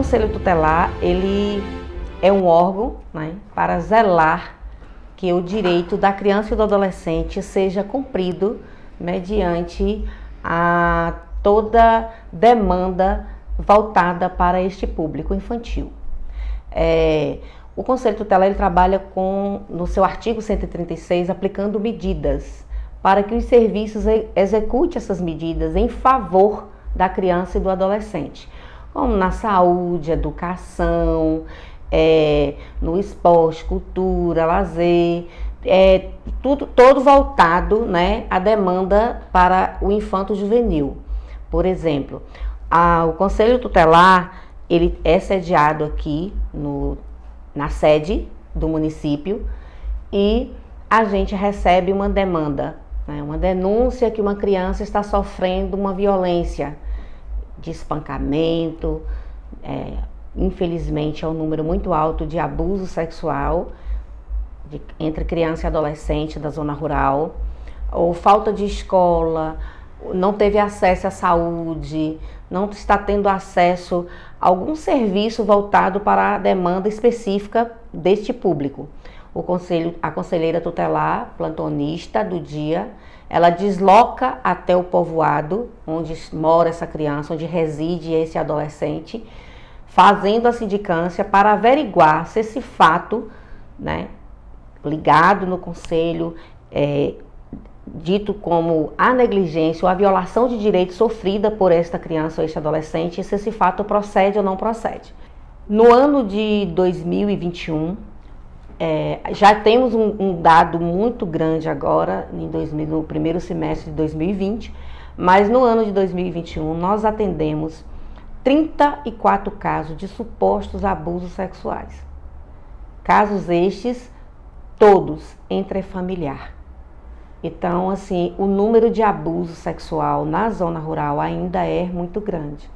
Conselho Tutelar, ele é um órgão, né, para zelar que o direito da criança e do adolescente seja cumprido mediante a toda demanda voltada para este público infantil. O Conselho Tutelar ele trabalha no seu artigo 136, aplicando medidas para que os serviços executem essas medidas em favor da criança e do adolescente, como na saúde, educação, no esporte, cultura, lazer, todo voltado, né, à demanda para o infanto juvenil. Por exemplo, o Conselho Tutelar ele é sediado aqui na sede do município e a gente recebe uma demanda, né, uma denúncia que uma criança está sofrendo uma violência de espancamento, infelizmente é um número muito alto de abuso sexual entre criança e adolescente da zona rural, ou falta de escola, não teve acesso à saúde, não está tendo acesso a algum serviço voltado para a demanda específica deste público. A conselheira tutelar, plantonista do dia, ela desloca até o povoado onde mora essa criança, onde reside esse adolescente, fazendo a sindicância para averiguar se esse fato, né, ligado no conselho, dito como a negligência ou a violação de direito sofrida por esta criança ou este adolescente, se esse fato procede ou não procede. No ano de 2021, já temos um dado muito grande agora, no primeiro semestre de 2020, mas no ano de 2021 nós atendemos 34 casos de supostos abusos sexuais. Casos estes, todos intrafamiliar. Então, assim, o número de abuso sexual na zona rural ainda é muito grande.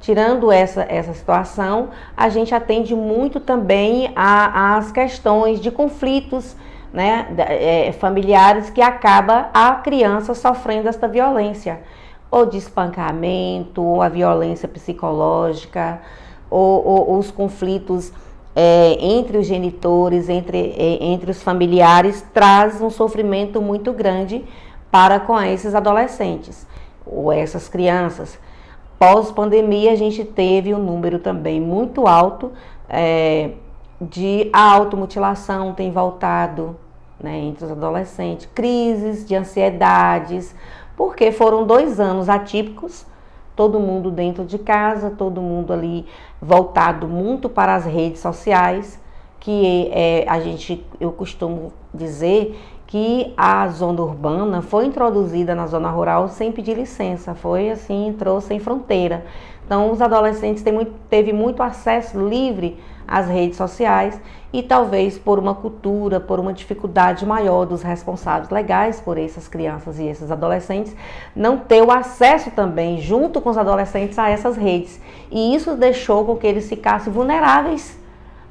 Tirando essa situação, a gente atende muito também às questões de conflitos, né, familiares que acaba a criança sofrendo esta violência, ou de espancamento, ou a violência psicológica, ou os conflitos entre os genitores, entre os familiares, traz um sofrimento muito grande para com esses adolescentes ou essas crianças. Pós-pandemia, a gente teve um número também muito alto de automutilação, tem voltado, né, entre os adolescentes, crises de ansiedades, porque foram 2 anos atípicos, todo mundo dentro de casa, todo mundo ali voltado muito para as redes sociais, que eu costumo dizer que a zona urbana foi introduzida na zona rural sem pedir licença, foi assim, entrou sem fronteira. Então os adolescentes teve muito acesso livre às redes sociais e talvez por uma cultura, por uma dificuldade maior dos responsáveis legais por essas crianças e esses adolescentes, não ter o acesso também, junto com os adolescentes, a essas redes. E isso deixou com que eles ficassem vulneráveis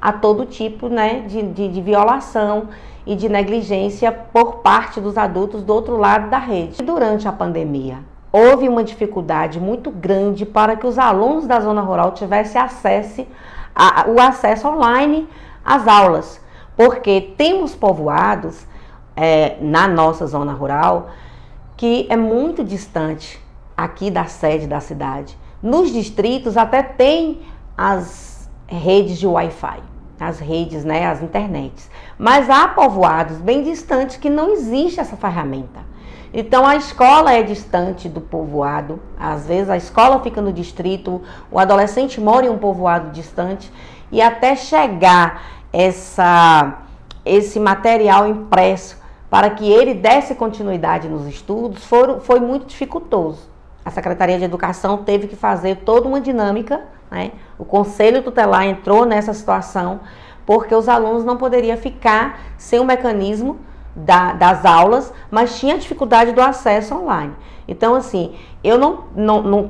a todo tipo, né, de violação e de negligência por parte dos adultos do outro lado da rede. Durante a pandemia, houve uma dificuldade muito grande para que os alunos da zona rural tivessem o acesso online às aulas, porque temos povoados na nossa zona rural que é muito distante aqui da sede da cidade. Nos distritos até tem as redes de Wi-Fi, as redes, né, as internets, mas há povoados bem distantes que não existe essa ferramenta. Então a escola é distante do povoado, às vezes a escola fica no distrito, o adolescente mora em um povoado distante e até chegar esse material impresso para que ele desse continuidade nos estudos foi muito dificultoso. A Secretaria de Educação teve que fazer toda uma dinâmica, né? O Conselho Tutelar entrou nessa situação porque os alunos não poderiam ficar sem o mecanismo das aulas, mas tinha dificuldade do acesso online. Então, assim,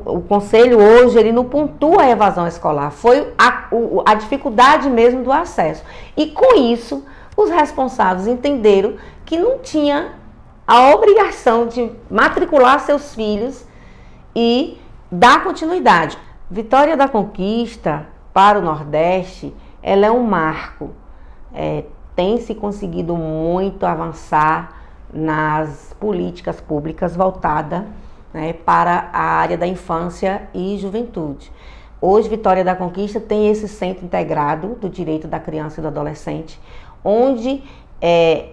o Conselho hoje ele não pontua a evasão escolar, foi a dificuldade mesmo do acesso. E com isso, os responsáveis entenderam que não tinha a obrigação de matricular seus filhos e dar continuidade. Vitória da Conquista para o Nordeste, ela é um marco. Tem se conseguido muito avançar nas políticas públicas voltadas, né, para a área da infância e juventude. Hoje, Vitória da Conquista tem esse centro integrado do direito da criança e do adolescente, onde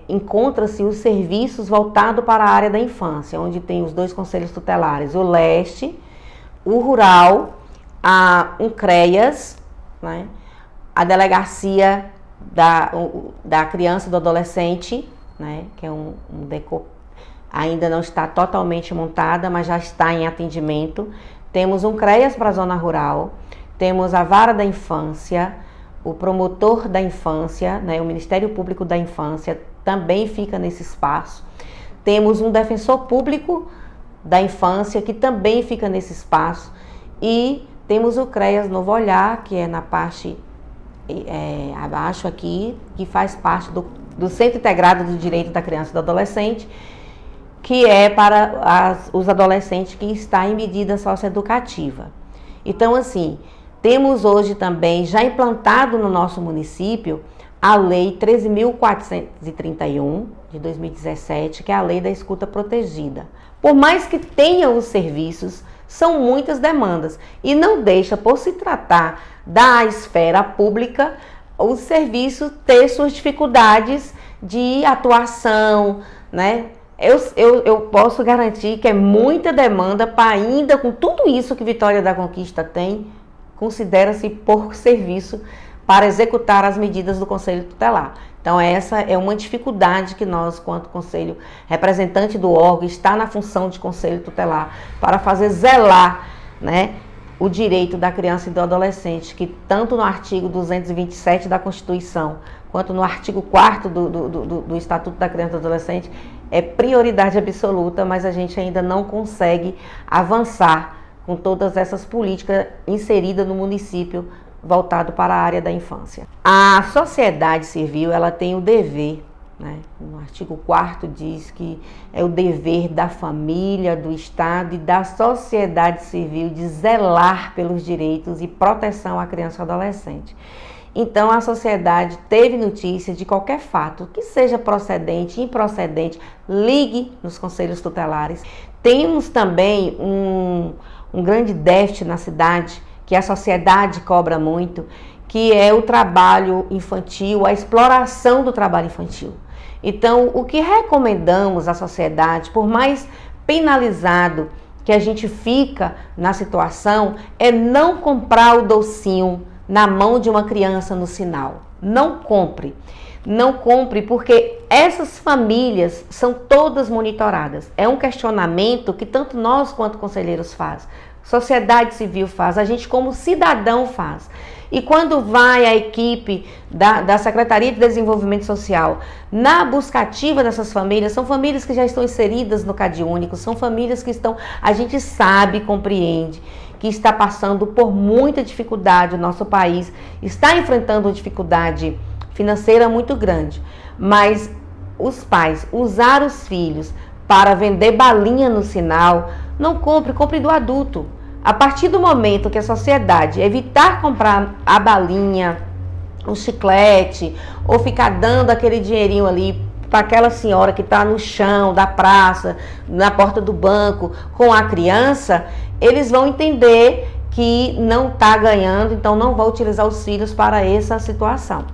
encontra-se os serviços voltados para a área da infância, onde tem os 2 conselhos tutelares, o Leste, o Rural, um CREAS, né, a Delegacia da Criança e do Adolescente, né, que é ainda não está totalmente montada, mas já está em atendimento. Temos um CREAS para a zona rural, temos a Vara da Infância, o Promotor da Infância, né, o Ministério Público da Infância também fica nesse espaço. Temos um Defensor Público da Infância, que também fica nesse espaço. E temos o CREAS Novo Olhar, que é na parte abaixo aqui, que faz parte do Centro Integrado do Direito da Criança e do Adolescente, que é para os adolescentes que estão em medida socioeducativa. Então, assim, temos hoje também, já implantado no nosso município, a Lei 13.431, de 2017, que é a Lei da Escuta Protegida. Por mais que tenha os serviços, são muitas demandas e não deixa, por se tratar da esfera pública, o serviço ter suas dificuldades de atuação, né? Eu posso garantir que é muita demanda para, ainda com tudo isso que Vitória da Conquista tem, considera-se pouco serviço para executar as medidas do Conselho Tutelar. Então essa é uma dificuldade que nós, quanto Conselho representante do órgão, está na função de Conselho Tutelar para fazer zelar, né, o direito da criança e do adolescente, que tanto no artigo 227 da Constituição, quanto no artigo 4º do Estatuto da Criança e do Adolescente, é prioridade absoluta, mas a gente ainda não consegue avançar com todas essas políticas inseridas no município voltado para a área da infância. A sociedade civil, ela tem o dever, né? No artigo 4º diz que é o dever da família, do Estado e da sociedade civil de zelar pelos direitos e proteção à criança e ao adolescente. Então, a sociedade teve notícia de qualquer fato, que seja procedente, improcedente, ligue nos conselhos tutelares. Temos também um grande déficit na cidade, que a sociedade cobra muito, que é o trabalho infantil, a exploração do trabalho infantil. Então, o que recomendamos à sociedade, por mais penalizado que a gente fica na situação, é não comprar o docinho na mão de uma criança no sinal. Não compre. Não compre, porque essas famílias são todas monitoradas. É um questionamento que tanto nós quanto conselheiros faz, sociedade civil faz, a gente como cidadão faz. E quando vai a equipe da Secretaria de Desenvolvimento Social na buscativa dessas famílias, são famílias que já estão inseridas no CadÚnico, são famílias que estão, a gente sabe, compreende, que está passando por muita dificuldade, o nosso país está enfrentando uma dificuldade financeira muito grande, mas os pais usar os filhos para vender balinha no sinal, não compre, compre do adulto. A partir do momento que a sociedade evitar comprar a balinha, o chiclete, ou ficar dando aquele dinheirinho ali para aquela senhora que está no chão da praça, na porta do banco, com a criança, eles vão entender que não está ganhando, então não vão utilizar os filhos para essa situação.